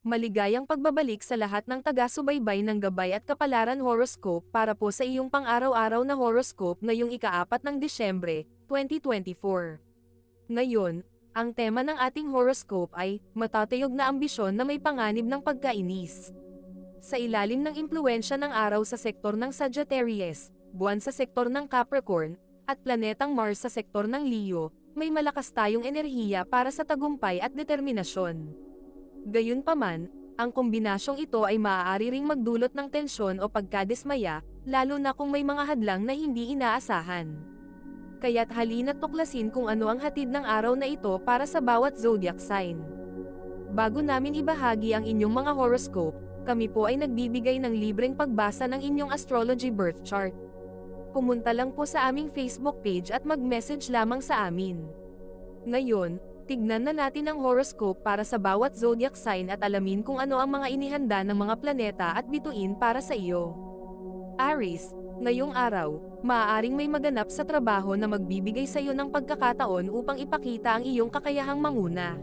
Maligayang pagbabalik sa lahat ng taga-subaybay ng Gabay at Kapalaran Horoscope para po sa iyong pang-araw-araw na horoscope ngayong ika-4 ng Disyembre, 2024. Ngayon, ang tema ng ating horoscope ay, matatayog na ambisyon na may panganib ng pagkainis. Sa ilalim ng impluensya ng araw sa sektor ng Sagittarius, buwan sa sektor ng Capricorn, at planetang Mars sa sektor ng Leo, may malakas tayong enerhiya para sa tagumpay at determinasyon. Gayunpaman, ang kombinasyong ito ay maaari ring magdulot ng tensyon o pagkadismaya, lalo na kung may mga hadlang na hindi inaasahan. Kaya't halina't tuklasin kung ano ang hatid ng araw na ito para sa bawat zodiac sign. Bago namin ibahagi ang inyong mga horoscope, kami po ay nagbibigay ng libreng pagbasa ng inyong astrology birth chart. Pumunta lang po sa aming Facebook page at mag-message lamang sa amin. Ngayon, tignan na natin ang horoscope para sa bawat zodiac sign at alamin kung ano ang mga inihanda ng mga planeta at bituin para sa iyo. Aries, ngayong araw, maaaring may maganap sa trabaho na magbibigay sa iyo ng pagkakataon upang ipakita ang iyong kakayahang manguna.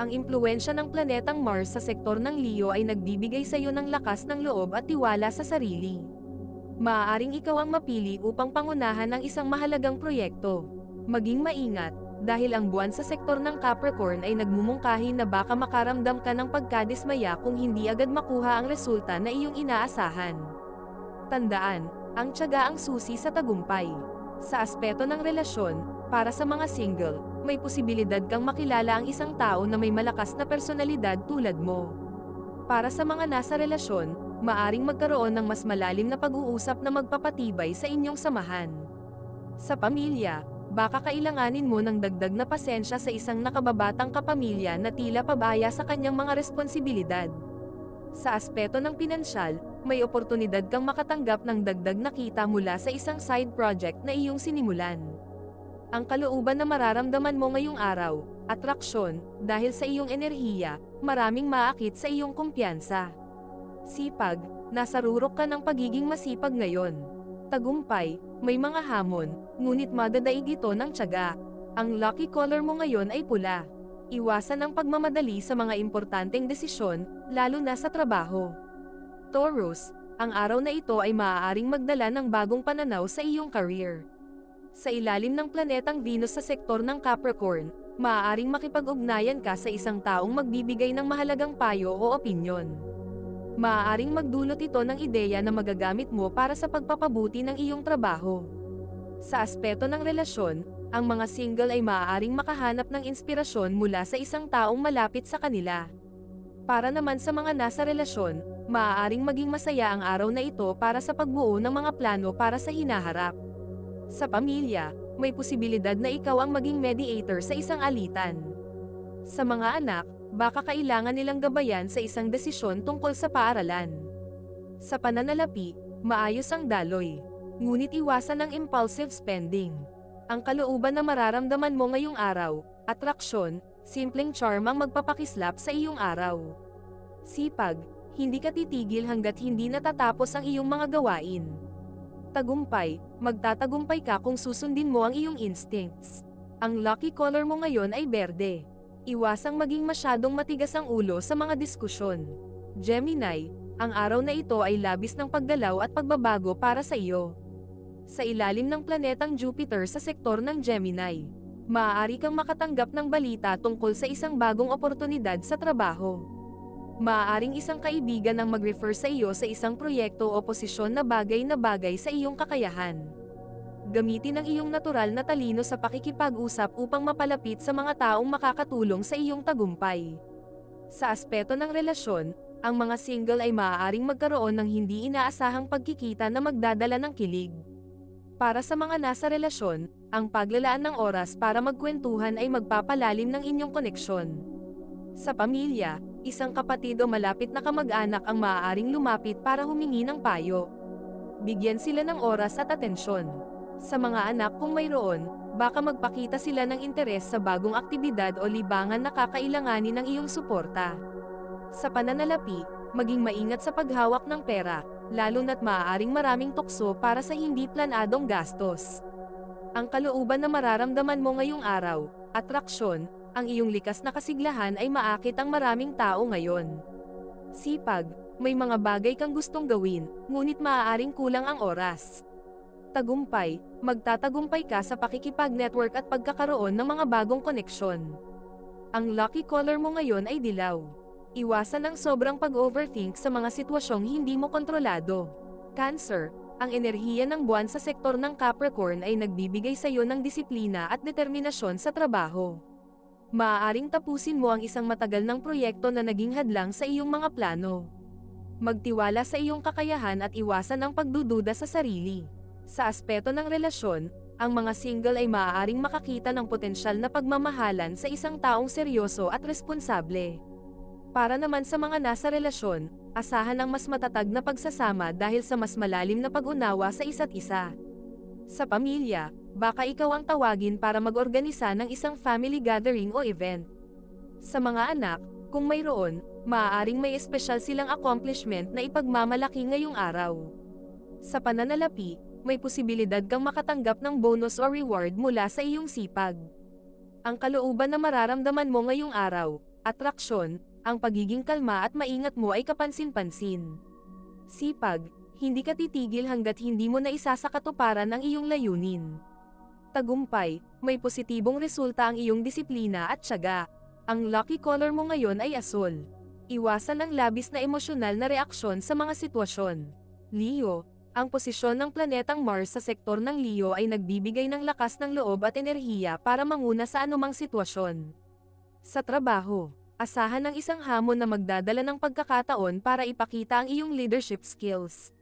Ang impluensya ng planetang Mars sa sektor ng Leo ay nagbibigay sa iyo ng lakas ng loob at tiwala sa sarili. Maaaring ikaw ang mapili upang pangunahan ang isang mahalagang proyekto. Maging maingat, dahil ang buwan sa sektor ng Capricorn ay nagmumungkahi na baka makaramdam ka ng pagkadismaya kung hindi agad makuha ang resulta na iyong inaasahan. Tandaan, ang tiyaga ang susi sa tagumpay. Sa aspeto ng relasyon, para sa mga single, may posibilidad kang makilala ang isang tao na may malakas na personalidad tulad mo. Para sa mga nasa relasyon, maaring magkaroon ng mas malalim na pag-uusap na magpapatibay sa inyong samahan. Sa pamilya, baka kailanganin mo ng dagdag na pasensya sa isang nakababatang kapamilya na tila pabaya sa kanyang mga responsibilidad. Sa aspeto ng pinansyal, may oportunidad kang makatanggap ng dagdag na kita mula sa isang side project na iyong sinimulan. Ang kalooban na mararamdaman mo ngayong araw, atraksyon, dahil sa iyong enerhiya, maraming maakit sa iyong kumpiyansa. Sipag, nasa rurok ka ng pagiging masipag ngayon. Tagumpay, may mga hamon, ngunit madadaig ito ng tiyaga. Ang lucky color mo ngayon ay pula. Iwasan ang pagmamadali sa mga importanteng desisyon, lalo na sa trabaho. Taurus, ang araw na ito ay maaaring magdala ng bagong pananaw sa iyong career. Sa ilalim ng planetang Venus sa sektor ng Capricorn, maaaring makipag-ugnayan ka sa isang taong magbibigay ng mahalagang payo o opinyon. Maaaring magdulot ito ng ideya na magagamit mo para sa pagpapabuti ng iyong trabaho. Sa aspeto ng relasyon, ang mga single ay maaaring makahanap ng inspirasyon mula sa isang taong malapit sa kanila. Para naman sa mga nasa relasyon, maaaring maging masaya ang araw na ito para sa pagbuo ng mga plano para sa hinaharap. Sa pamilya, may posibilidad na ikaw ang maging mediator sa isang alitan. Sa mga anak, baka kailangan nilang gabayan sa isang desisyon tungkol sa paaralan. Sa pananalapi, maayos ang daloy. Ngunit iwasan ang impulsive spending. Ang kalooban na mararamdaman mo ngayong araw, atraksyon, simpleng charm ang magpapakislap sa iyong araw. Sipag, hindi ka titigil hanggat hindi natatapos ang iyong mga gawain. Tagumpay, magtatagumpay ka kung susundin mo ang iyong instincts. Ang lucky color mo ngayon ay berde. Iwasang maging masyadong matigas ang ulo sa mga diskusyon. Gemini, ang araw na ito ay labis ng paggalaw at pagbabago para sa iyo. Sa ilalim ng planetang Jupiter sa sektor ng Gemini, maaari kang makatanggap ng balita tungkol sa isang bagong oportunidad sa trabaho. Maaaring isang kaibigan ang mag-refer sa iyo sa isang proyekto o posisyon na bagay sa iyong kakayahan. Gamitin ang iyong natural na talino sa pakikipag-usap upang mapalapit sa mga taong makakatulong sa iyong tagumpay. Sa aspeto ng relasyon, ang mga single ay maaaring magkaroon ng hindi inaasahang pagkikita na magdadala ng kilig. Para sa mga nasa relasyon, ang paglalaan ng oras para magkwentuhan ay magpapalalim ng inyong koneksyon. Sa pamilya, isang kapatid o malapit na kamag-anak ang maaaring lumapit para humingi ng payo. Bigyan sila ng oras at atensyon. Sa mga anak kung mayroon, baka magpakita sila ng interes sa bagong aktibidad o libangan na kakailanganin ng iyong suporta. Sa pananalapi, maging maingat sa paghawak ng pera, lalo na't maaaring maraming tukso para sa hindi planadong gastos. Ang kalooban na mararamdaman mo ngayong araw, atraksyon, ang iyong likas na kasiglahan ay maakit ang maraming tao ngayon. Sipag, may mga bagay kang gustong gawin, ngunit maaaring kulang ang oras. Tagumpay, magtatagumpay ka sa pakikipag-network at pagkakaroon ng mga bagong koneksyon. Ang lucky color mo ngayon ay dilaw. Iwasan ang sobrang pag-overthink sa mga sitwasyong hindi mo kontrolado. Cancer, ang enerhiya ng buwan sa sektor ng Capricorn ay nagbibigay sa iyo ng disiplina at determinasyon sa trabaho. Maaaring tapusin mo ang isang matagal ng proyekto na naging hadlang sa iyong mga plano. Magtiwala sa iyong kakayahan at iwasan ang pagdududa sa sarili. Sa aspeto ng relasyon, ang mga single ay maaaring makakita ng potensyal na pagmamahalan sa isang taong seryoso at responsable. Para naman sa mga nasa relasyon, asahan ang mas matatag na pagsasama dahil sa mas malalim na pag-unawa sa isa't isa. Sa pamilya, baka ikaw ang tawagin para mag-organisa ng isang family gathering o event. Sa mga anak, kung mayroon, maaaring may espesyal silang accomplishment na ipagmamalaki ngayong araw. Sa pananalapi, may posibilidad kang makatanggap ng bonus o reward mula sa iyong sipag. Ang kalooban na mararamdaman mo ngayong araw, atraksyon, ang pagiging kalma at maingat mo ay kapansin-pansin. Sipag, hindi ka titigil hanggat hindi mo na isa sa katuparan ang iyong layunin. Tagumpay, may positibong resulta ang iyong disiplina at tiyaga. Ang lucky color mo ngayon ay asul. Iwasan ang labis na emosyonal na reaksyon sa mga sitwasyon. Leo, ang posisyon ng planetang Mars sa sektor ng Leo ay nagbibigay ng lakas ng loob at enerhiya para manguna sa anumang sitwasyon. Sa trabaho, asahan ng isang hamon na magdadala ng pagkakataon para ipakita ang iyong leadership skills.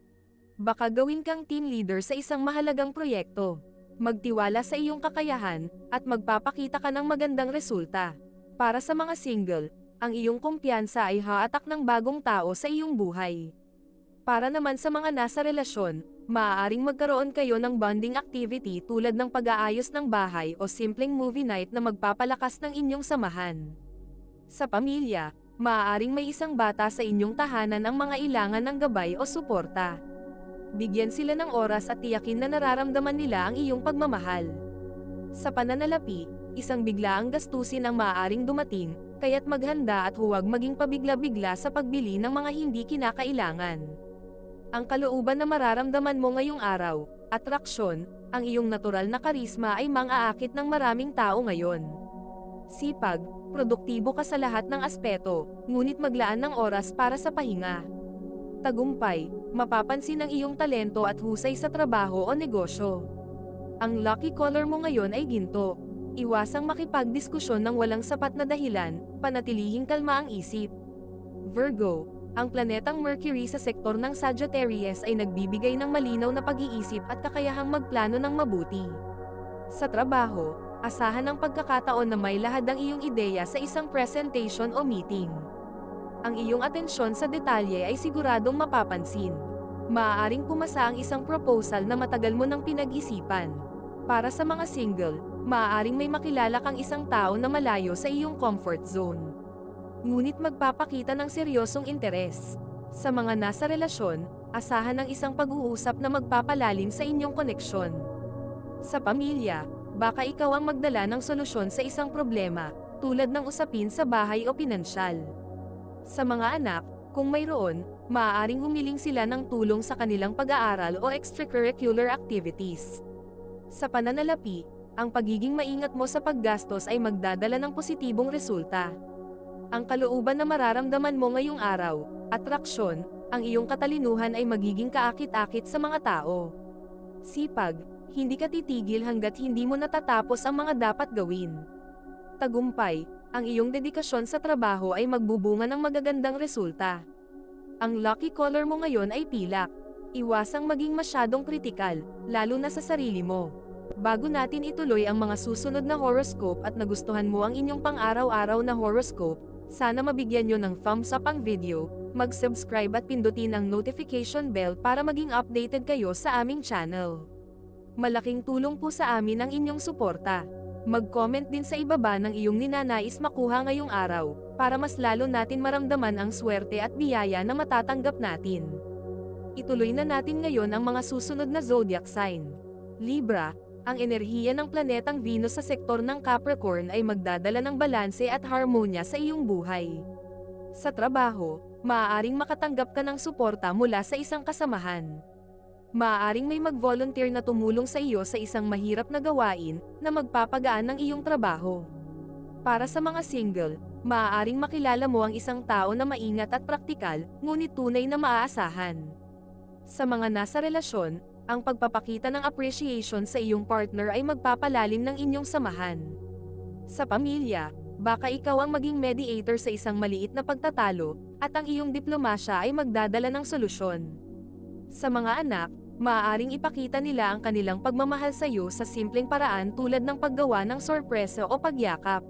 Baka gawin kang team leader sa isang mahalagang proyekto. Magtiwala sa iyong kakayahan, at magpapakita ka ng magandang resulta. Para sa mga single, ang iyong kumpiyansa ay haatak ng bagong tao sa iyong buhay. Para naman sa mga nasa relasyon, maaaring magkaroon kayo ng bonding activity tulad ng pag-aayos ng bahay o simpleng movie night na magpapalakas ng inyong samahan. Sa pamilya, maaaring may isang bata sa inyong tahanan ang mga ilangan ng gabay o suporta. Bigyan sila ng oras at tiyakin na nararamdaman nila ang iyong pagmamahal. Sa pananalapi, isang biglaang gastusin ang maaaring dumating, kaya't maghanda at huwag maging pabigla-bigla sa pagbili ng mga hindi kinakailangan. Ang kalooban na mararamdaman mo ngayong araw, atraksyon, ang iyong natural na karisma ay mang-aakit ng maraming tao ngayon. Sipag, produktibo ka sa lahat ng aspeto, ngunit maglaan ng oras para sa pahinga. Tagumpay, mapapansin ang iyong talento at husay sa trabaho o negosyo. Ang lucky color mo ngayon ay ginto. Iwasang makipagdiskusyon ng walang sapat na dahilan, panatilihing kalma ang isip. Virgo, ang planetang Mercury sa sektor ng Sagittarius ay nagbibigay ng malinaw na pag-iisip at kakayahang magplano ng mabuti. Sa trabaho, asahan ang pagkakataon na may lahad ang iyong ideya sa isang presentation o meeting. Ang iyong atensyon sa detalye ay siguradong mapapansin. Maaaring pumasa ang isang proposal na matagal mo nang pinag-isipan. Para sa mga single, maaaring may makilala kang isang tao na malayo sa iyong comfort zone. Ngunit magpapakita ng seryosong interes. Sa mga nasa relasyon, asahan ang isang pag-uusap na magpapalalim sa inyong koneksyon. Sa pamilya, baka ikaw ang magdala ng solusyon sa isang problema, tulad ng usapin sa bahay o pinansyal. Sa mga anak, kung mayroon, maaaring humiling sila ng tulong sa kanilang pag-aaral o extracurricular activities. Sa pananalapi, ang pagiging maingat mo sa paggastos ay magdadala ng positibong resulta. Ang kalooban na mararamdaman mo ngayong araw, atraksyon, ang iyong katalinuhan ay magiging kaakit-akit sa mga tao. Sipag, hindi ka titigil hanggat hindi mo natatapos ang mga dapat gawin. Tagumpay, ang iyong dedikasyon sa trabaho ay magbubunga ng magagandang resulta. Ang lucky color mo ngayon ay pilak. Iwasang maging masyadong kritikal, lalo na sa sarili mo. Bago natin ituloy ang mga susunod na horoscope at nagustuhan mo ang inyong pang-araw-araw na horoscope, sana mabigyan nyo ng thumbs up ang video, mag-subscribe at pindutin ang notification bell para maging updated kayo sa aming channel. Malaking tulong po sa amin ang inyong suporta. Mag-comment din sa ibaba ng iyong ninanais makuha ngayong araw, para mas lalo natin maramdaman ang swerte at biyaya na matatanggap natin. Ituloy na natin ngayon ang mga susunod na zodiac sign. Libra, ang enerhiya ng planetang Venus sa sektor ng Capricorn ay magdadala ng balanse at harmonya sa iyong buhay. Sa trabaho, maaaring makatanggap ka ng suporta mula sa isang kasamahan. Maaaring may mag-volunteer na tumulong sa iyo sa isang mahirap na gawain na magpapagaan ng iyong trabaho. Para sa mga single, maaaring makilala mo ang isang tao na maingat at praktikal, ngunit tunay na maaasahan. Sa mga nasa relasyon, ang pagpapakita ng appreciation sa iyong partner ay magpapalalim ng inyong samahan. Sa pamilya, baka ikaw ang maging mediator sa isang maliit na pagtatalo, at ang iyong diplomasya ay magdadala ng solusyon. Sa mga anak, maaaring ipakita nila ang kanilang pagmamahal sa iyo sa simpleng paraan tulad ng paggawa ng sorpresa o pagyakap.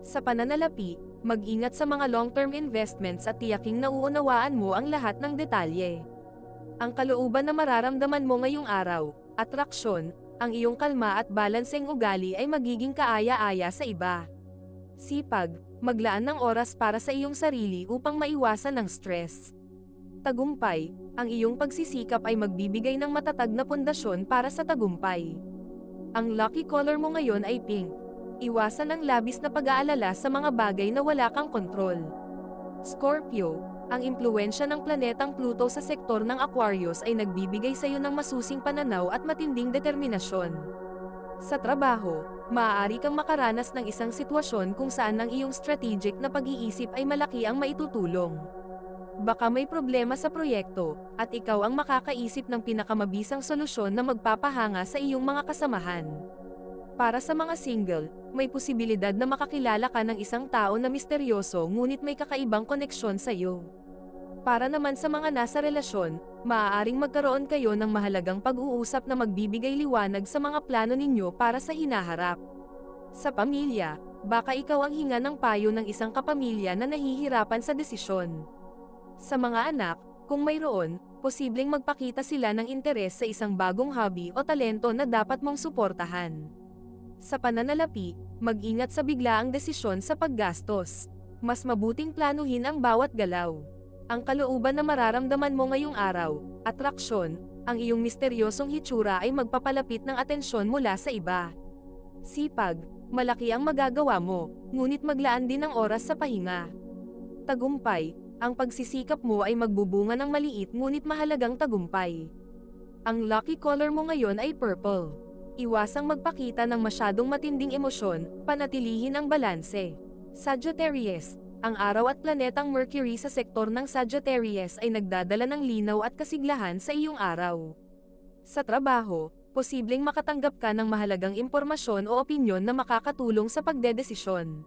Sa pananalapi, mag-ingat sa mga long-term investments at tiyaking nauunawaan mo ang lahat ng detalye. Ang kalooban na mararamdaman mo ngayong araw, atraksyon, ang iyong kalma at balanseng ugali ay magiging kaaya-aya sa iba. Sipag, maglaan ng oras para sa iyong sarili upang maiwasan ang stress. Tagumpay, ang iyong pagsisikap ay magbibigay ng matatag na pundasyon para sa tagumpay. Ang lucky color mo ngayon ay pink. Iwasan ang labis na pag-aalala sa mga bagay na wala kang kontrol. Scorpio, ang impluwensya ng planetang Pluto sa sektor ng Aquarius ay nagbibigay sa iyo ng masusing pananaw at matinding determinasyon. Sa trabaho, maaari kang makaranas ng isang sitwasyon kung saan ang iyong strategic na pag-iisip ay malaki ang maitutulong. Baka may problema sa proyekto, at ikaw ang makakaisip ng pinakamabisang solusyon na magpapahanga sa iyong mga kasamahan. Para sa mga single, may posibilidad na makakilala ka ng isang tao na misteryoso ngunit may kakaibang koneksyon sa iyo. Para naman sa mga nasa relasyon, maaaring magkaroon kayo ng mahalagang pag-uusap na magbibigay liwanag sa mga plano ninyo para sa hinaharap. Sa pamilya, baka ikaw ang hinga ng payo ng isang kapamilya na nahihirapan sa desisyon. Sa mga anak, kung mayroon, posibleng magpakita sila ng interes sa isang bagong hobby o talento na dapat mong suportahan. Sa pananalapi, mag-ingat sa biglaang desisyon sa paggastos. Mas mabuting planuhin ang bawat galaw. Ang kalooban na mararamdaman mo ngayong araw, atraksyon, ang iyong misteryosong hitsura ay magpapalapit ng atensyon mula sa iba. Sipag, malaki ang magagawa mo, ngunit maglaan din ng oras sa pahinga. Tagumpay, ang pagsisikap mo ay magbubunga ng maliit ngunit mahalagang tagumpay. Ang lucky color mo ngayon ay purple. Iwasang magpakita ng masyadong matinding emosyon, panatilihin ang balanse. Sagittarius, ang araw at planetang Mercury sa sektor ng Sagittarius ay nagdadala ng linaw at kasiglahan sa iyong araw. Sa trabaho, posibleng makatanggap ka ng mahalagang impormasyon o opinyon na makakatulong sa pagdedesisyon.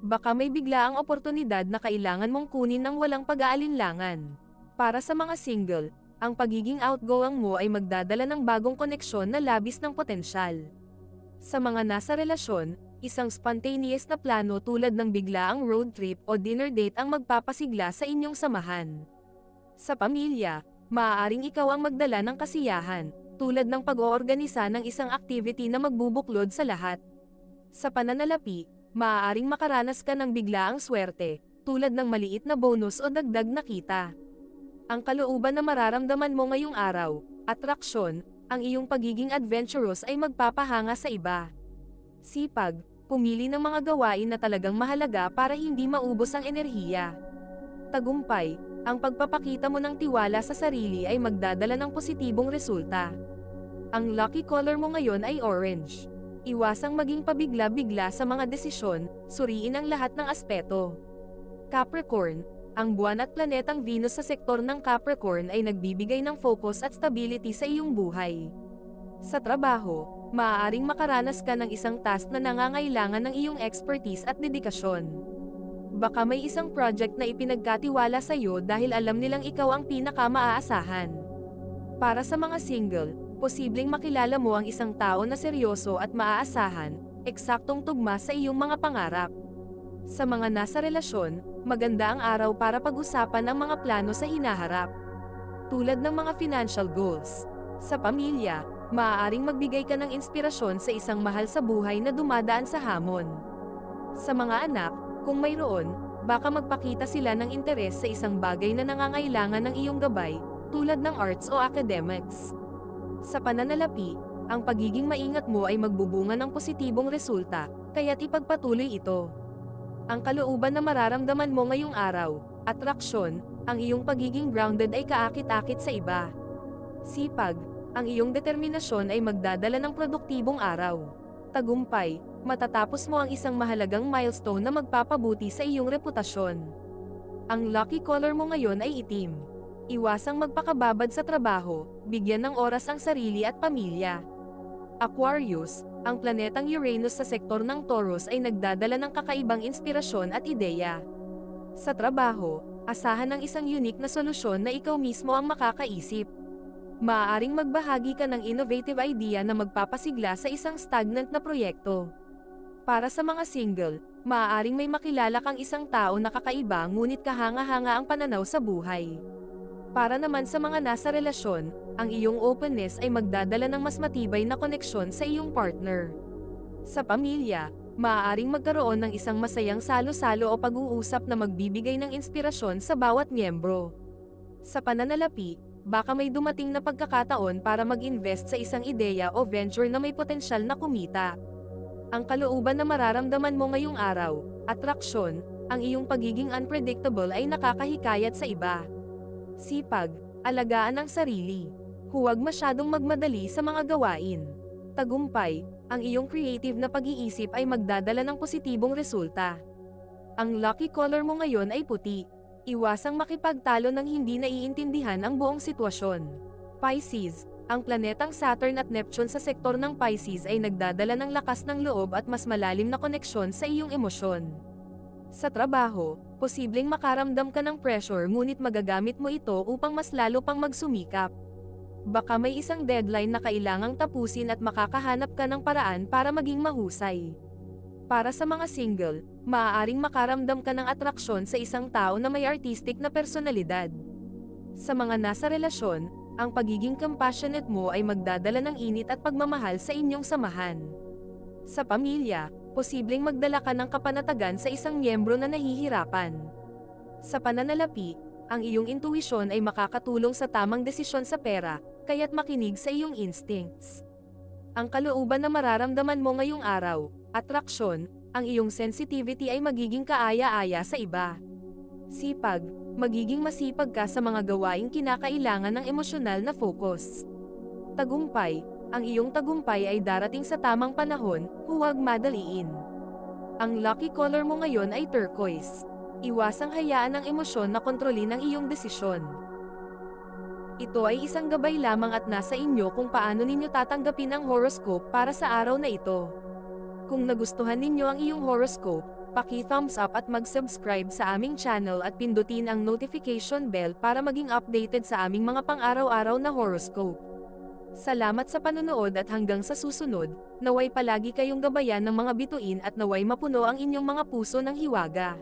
Baka may biglaang oportunidad na kailangan mong kunin ng walang pag-aalinlangan. Para sa mga single, ang pagiging outgoing mo ay magdadala ng bagong koneksyon na labis ng potensyal. Sa mga nasa relasyon, isang spontaneous na plano tulad ng biglaang road trip o dinner date ang magpapasigla sa inyong samahan. Sa pamilya, maaaring ikaw ang magdala ng kasiyahan, tulad ng pag-oorganisa ng isang activity na magbubuklod sa lahat. Sa pananalapi, maaaring makaranas ka ng biglaang swerte, tulad ng maliit na bonus o dagdag na kita. Ang kalooban na mararamdaman mo ngayong araw, atraksyon, ang iyong pagiging adventurous ay magpapahanga sa iba. Sipag, pumili ng mga gawain na talagang mahalaga para hindi maubos ang enerhiya. Tagumpay, ang pagpapakita mo ng tiwala sa sarili ay magdadala ng positibong resulta. Ang lucky color mo ngayon ay orange. Iwasang maging pabigla-bigla sa mga desisyon, suriin ang lahat ng aspeto. Capricorn, ang buwan at planetang Venus sa sektor ng Capricorn ay nagbibigay ng focus at stability sa iyong buhay. Sa trabaho, maaaring makaranas ka ng isang task na nangangailangan ng iyong expertise at dedikasyon. Baka may isang project na ipinagkatiwala sa iyo dahil alam nilang ikaw ang pinaka-maaasahan. Para sa mga single, posibleng makilala mo ang isang tao na seryoso at maaasahan, eksaktong tugma sa iyong mga pangarap. Sa mga nasa relasyon, maganda ang araw para pag-usapan ang mga plano sa hinaharap. Tulad ng mga financial goals. Sa pamilya, maaaring magbigay ka ng inspirasyon sa isang mahal sa buhay na dumadaan sa hamon. Sa mga anak, kung mayroon, baka magpakita sila ng interes sa isang bagay na nangangailangan ng iyong gabay, tulad ng arts o academics. Sa pananalapi, ang pagiging maingat mo ay magbubunga ng positibong resulta, kaya't ipagpatuloy ito. Ang kalooban na mararamdaman mo ngayong araw. Atraksyon, ang iyong pagiging grounded ay kaakit-akit sa iba. Sipag, ang iyong determinasyon ay magdadala ng produktibong araw. Tagumpay, matatapos mo ang isang mahalagang milestone na magpapabuti sa iyong reputasyon. Ang lucky color mo ngayon ay itim. Iwasang magpakababad sa trabaho, bigyan ng oras ang sarili at pamilya. Aquarius, ang planetang Uranus sa sektor ng Taurus ay nagdadala ng kakaibang inspirasyon at ideya. Sa trabaho, asahan ng isang unique na solusyon na ikaw mismo ang makakaisip. Maaaring magbahagi ka ng innovative idea na magpapasigla sa isang stagnant na proyekto. Para sa mga single, maaaring may makilala kang isang tao na kakaiba ngunit kahanga-hanga ang pananaw sa buhay. Para naman sa mga nasa relasyon, ang iyong openness ay magdadala ng mas matibay na koneksyon sa iyong partner. Sa pamilya, maaaring magkaroon ng isang masayang salo-salo o pag-uusap na magbibigay ng inspirasyon sa bawat miyembro. Sa pananalapi, baka may dumating na pagkakataon para mag-invest sa isang ideya o venture na may potensyal na kumita. Ang kalooban na mararamdaman mo ngayong araw, atraksyon, ang iyong pagiging unpredictable ay nakakahikayat sa iba. Sipag, alagaan ang sarili. Huwag masyadong magmadali sa mga gawain. Tagumpay, ang iyong creative na pag-iisip ay magdadala ng positibong resulta. Ang lucky color mo ngayon ay puti. Iwasang makipagtalo ng hindi naiintindihan ang buong sitwasyon. Pisces, ang planetang Saturn at Neptune sa sektor ng Pisces ay nagdadala ng lakas ng loob at mas malalim na koneksyon sa iyong emosyon. Sa trabaho, posibleng makaramdam ka ng pressure ngunit magagamit mo ito upang mas lalo pang magsumikap. Baka may isang deadline na kailangang tapusin at makakahanap ka ng paraan para maging mahusay. Para sa mga single, maaaring makaramdam ka ng atraksyon sa isang tao na may artistic na personalidad. Sa mga nasa relasyon, ang pagiging compassionate mo ay magdadala ng init at pagmamahal sa inyong samahan. Sa pamilya, posibleng magdala ka ng kapanatagan sa isang miyembro na nahihirapan. Sa pananalapi, ang iyong intuisyon ay makakatulong sa tamang desisyon sa pera, kaya't makinig sa iyong instincts. Ang kalooban na mararamdaman mo ngayong araw, atraksyon, ang iyong sensitivity ay magiging kaaya-aya sa iba. Sipag, magiging masipag ka sa mga gawaing kinakailangan ng emosyonal na focus. Tagumpay, ang iyong tagumpay ay darating sa tamang panahon, huwag madaliin. Ang lucky color mo ngayon ay turquoise. Iwasang hayaan ang emosyon na kontrolin ang iyong desisyon. Ito ay isang gabay lamang at nasa inyo kung paano ninyo tatanggapin ang horoscope para sa araw na ito. Kung nagustuhan ninyo ang iyong horoscope, paki-thumbs up at mag-subscribe sa aming channel at pindutin ang notification bell para maging updated sa aming mga pang-araw-araw na horoscope. Salamat sa panonood at hanggang sa susunod, naway palagi kayong gabayan ng mga bituin at naway mapuno ang inyong mga puso ng hiwaga.